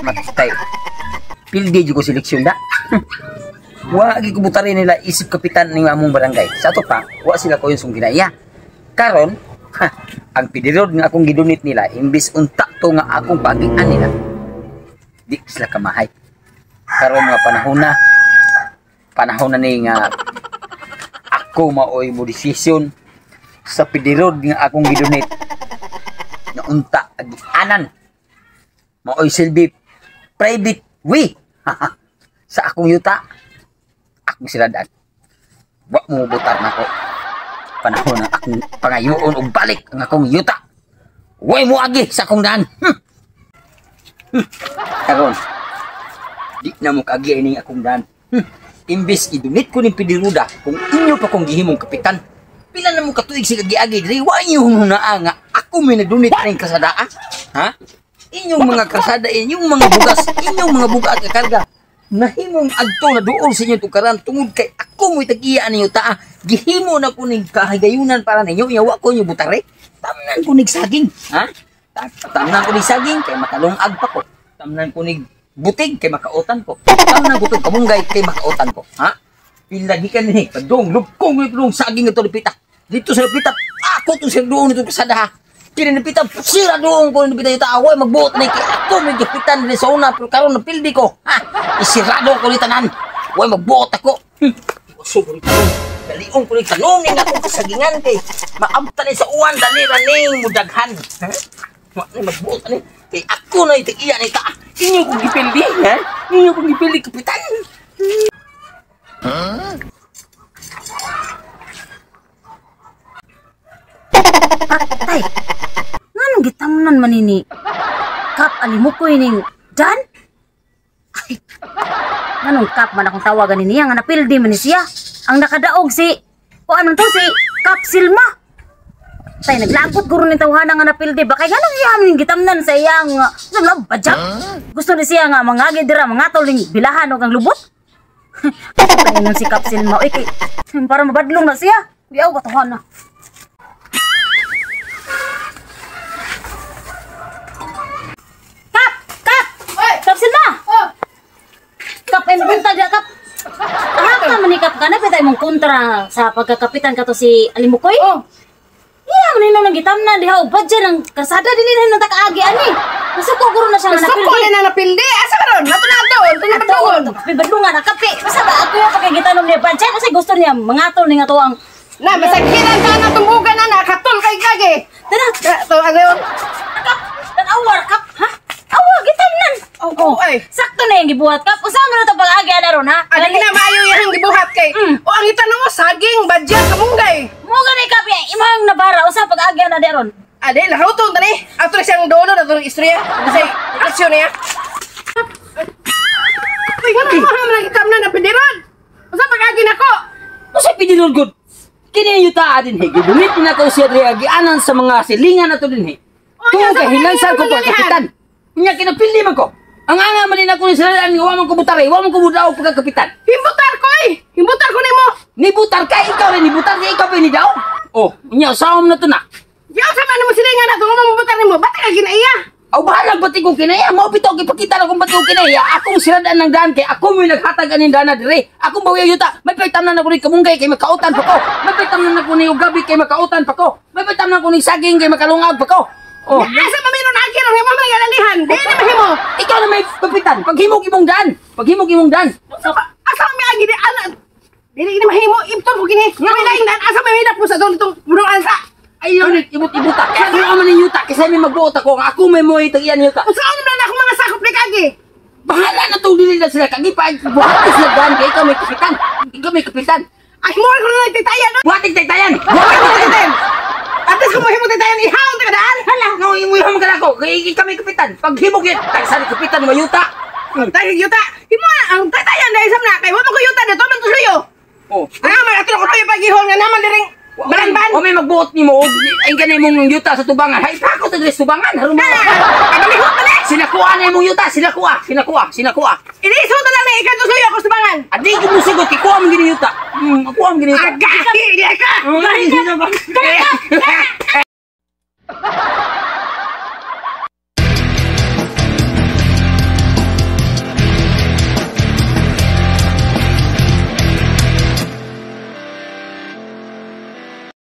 Matay. Pildi juga seleksyon da. Wa gi kubutarin nila isip kapitan ning among barangay. Sa ato pa, wa sila ko yung ginaya. Karon, ang pidirod nga akong gidunit nila imbis unta to nga akong pagian nila. Di sila kamahay. Karon nga panahon na ni nga ako maoy mo desisyon sa pidirod nga akong gidunit na unta agianan maoy silbi private way sa akong yuta. Akong siladaan. Wa mo butar na ko. Panahon na akong pangayoon og balik ang akong yuta. Way mo agi sa akong daan. Karon, di na mo kaagi ini akong daan. Imbes idunit ko ni pidiruda kung inyo pa kong gihimong kapitan. Pila na mo katuig si agi-agi diri wa inyo hunaa nga ako may nadunit ning kasadaan. Ha? Inyong mga kasada, inyong mga bugas, inyong mga buga at kakarga. Nahimong adto na duol sa inyo tukaran tungod kay ako mo'y tag-iya ninyo taa. Gihimo na ko ning kahigayunan para ninyo. Yawa ko nyo butare. Tamnan ko ning saging. Ha? Tamnan ko ning saging kay makalungag pa ko. Tamnan ko ning butig kay makautan ko. Tamnan ko ito kamunggay kay makautan ko. Ha? Pilagi ka ni padong. Lubkong yung saging ito lipita. Dito sa lipita. Ako ito sa doon ito kasada ha. Kini napita, sira doon ko napita yung tao. Magbuot na kay ako may kapitan din sa una. Pero karon napildi ko. Ha? Isirado ko ni tanan. Huwag magbuot ako. Uso ko ni tanon. Daliong ko ni tanongin ako kasagingan kay maamta ni sa uwan. Dali-raning mudaghan. Ha? Magbuot na ni. Kay ako na itikiya ni taa. Inyo kong gipildi. Ha? Inyo kong gipildi kapitan. Tay, nganong gitamnan man ini? Kap alimukoy ning Dan? Ay, nganong kap man akong tawagan niya nga napildi man ni siya. Ang nakadaog si ano to si Kap Silma. Tay naglagot guro ni tawhana nga napildi ba kay nganong iya man gitamnan sa iyang badjak. Gusto ni siya nga mangagi dira mangatol ning bilahan og ang lubot. Tay si Kap Silma oy kay para mabadlong na siya. Biyaw ba tawhana? Kap Silma! Kap, ay magunta dyan, Kap. Ahak ka manikap ka na, pitay mong kontra sa pagkakapitan ka to si Alimukoy? Iya, maninong nang gitam na, diha, ubad dyan ang kasada, dili na nagtakaagi, ani. Masuko guro na siya nga napildi. Masuko na napildi? Asa ka ron? Nato na doon, ito na doon. May badlungan, kape. Basta ba ako yung pagkagitanong niya, Bansay, kasi gusto niya, mangatol niya to ang... Na, masakiran ka na tumbugan na, nakatol kay kage. Tara, ito, ano yun? Kap, tanawar, Kap, ha? Awa, gitamnan. Ay. Sakto na yung gibuhat, Kap. Usama na ito pag-agi na ron, ha? Ano na maayo yung gibuhat kay? O, ang itanong mo, saging, badyak, kamunggay. Mo gani, Kap, imang nabara, usama pag-agi na di ron. Ade, narutong tani. Ato na siyang dolo, ato ng istorya. Kasi, aksyon niya. Uy, gano'n mo naman nagitam na napindiran. Usa pag-agi na ko. Kasi pinilol good. Kini yung taa din he. Gidunit na to siya reagianan sa mga silingan na to din he. Kung kahilansan ko to, kapitan. Nga kinapildi man ko. Ang anga manin ako ni Saladaan, huwag man ko butare, huwag man ko budaw pagkakapitan. Himbutar ko eh. Himbutar ko ni mo. Nibutar ka, ikaw rin nibutar ka, ikaw pa ni daw. Oh, nya usawam na to na. Diyaw sa man mo silingan na ito, kung mabubutar ni mo, ba't ka ginaiya? Aw bahala pati kong kinaya, mo bitaw ipakita na kung ba't kong kinaya. Akong Saladaan ng daan kay ako mo naghatag aning dana dire. Akong bawiya yuta, may paitam na ako ni kamunggay kay makautan pa ko. May paitam na ako ni ugabi kay makautan pa ko. May paitam na ako ni saging kay makalungag pa ko. Oh, asa mamino na agir ang himo mga yalalihan. Di na mahimo. ikaw na may kapitan, paghimog imong daan. Paghimog imong daan. Asa may agi di anan. Dili na mahimo imton ko kini. Nga may lain dan asa may milap mo sa doon itong bunuan sa. Ayaw ni ibut-ibuta. Kaya ano naman yung yuta, kasi may magbuot ako. Ako may mo itagian yuta. Usa ano na ako mga sakop ni kagi. Bahala na itong dili na sila. Kagipag, buhatis sila daan. Kaya ikaw may kapitan. Ikaw may kapitan. Ay mo ko na titayan. Buhatig taytayan. Buhatig titayan. Atas ko mahimo titayan ihaw ta kadaan. Hala, no, imuham ka na ako. Kaya ikaw may kapitan. Paghimog yun, tagsali kapitan mo yuta. Tayo yuta. Imo ang titayan dahil sa na kay wa man ko yuta dito man to suyo. Oh, Naman ato ko suyo paghihon nga naman diring balan-ban. O may magbuot ni mo. Ay ganay mong yuta sa tubangan. Hay, pa ako sa dress tubangan. Harong mo. Ay malihot na ni. Sinakuha na yung yuta. Sinakuha. Ini suda na ni ikaw to suyo ako sa bangan. Adi ko mo sugot. Ikuha mo gini yuta. Akuha mo gini yuta. Agahi di ka. Agahi.